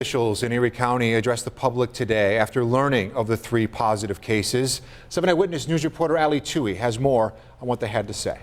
Officials in Erie County addressed the public today after learning of the 3 positive cases. 7 Eyewitness News reporter Ali Tui has more on what they had to say.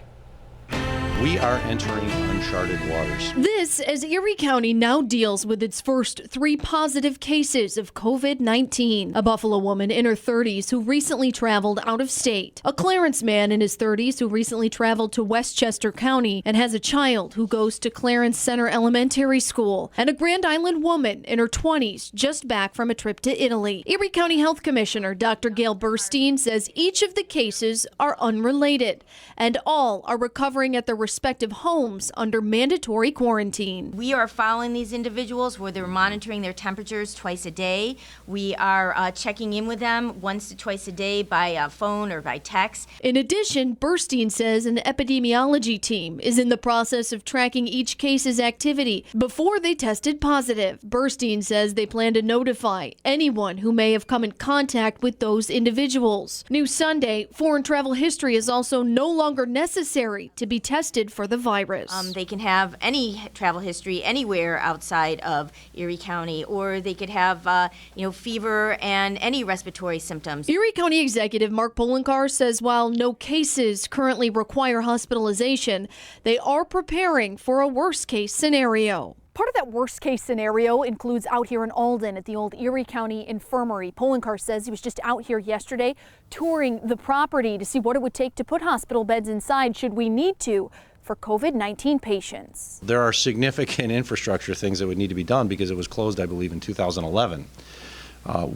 We are entering uncharted waters. This as Erie County now deals with its first 3 positive cases of COVID-19. A Buffalo woman in her 30s who recently traveled out of state. A Clarence man in his 30s who recently traveled to Westchester County and has a child who goes to Clarence Center Elementary School. And a Grand Island woman in her 20s just back from a trip to Italy. Erie County Health Commissioner Dr. Gail Burstein says each of the cases are unrelated and all are recovering at their respective homes under mandatory quarantine. We are following these individuals where they're monitoring their temperatures twice a day. We are checking in with them once to twice a day by phone or by text. In addition, Burstein says an epidemiology team is in the process of tracking each case's activity before they tested positive. Burstein says they plan to notify anyone who may have come in contact with those individuals. New Sunday, foreign travel history is also no longer necessary to be tested for the virus. They can have any travel history anywhere outside of Erie County, or they could have, fever and any respiratory symptoms. Erie County Executive Mark Poloncarz says while no cases currently require hospitalization, they are preparing for a worst-case scenario. Part of that worst-case scenario includes out here in Alden at the old Erie County Infirmary. Poloncarz says he was just out here yesterday touring the property to see what it would take to put hospital beds inside should we need to for COVID-19 patients. There are significant infrastructure things that would need to be done because it was closed, I believe, in 2011.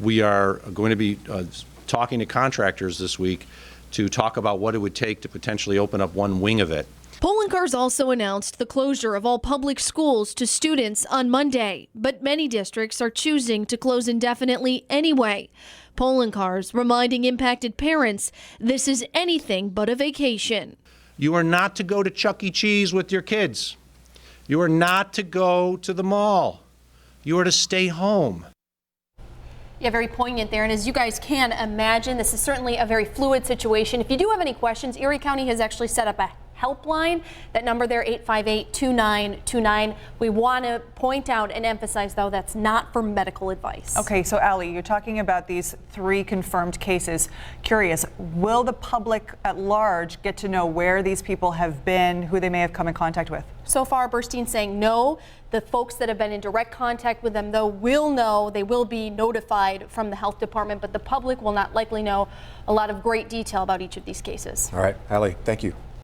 We are going to be talking to contractors this week to talk about what it would take to potentially open up one wing of it. Poloncarz also announced the closure of all public schools to students on Monday, but many districts are choosing to close indefinitely anyway. Poloncarz reminding impacted parents this is anything but a vacation. You are not to go to Chuck E. Cheese with your kids. You are not to go to the mall. You are to stay home. Yeah, very poignant there. And as you guys can imagine, this is certainly a very fluid situation. If you do have any questions, Erie County has actually set up a helpline. That number there, 858-2929. We want to point out and emphasize, though, that's not for medical advice. Okay, so Ali, you're talking about these 3 confirmed cases. Curious, will the public at large get to know where these people have been, who they may have come in contact with? So far, Burstein saying no. The folks that have been in direct contact with them, though, will know. They will be notified from the health department, but the public will not likely know a lot of great detail about each of these cases. All right, Ali, thank you.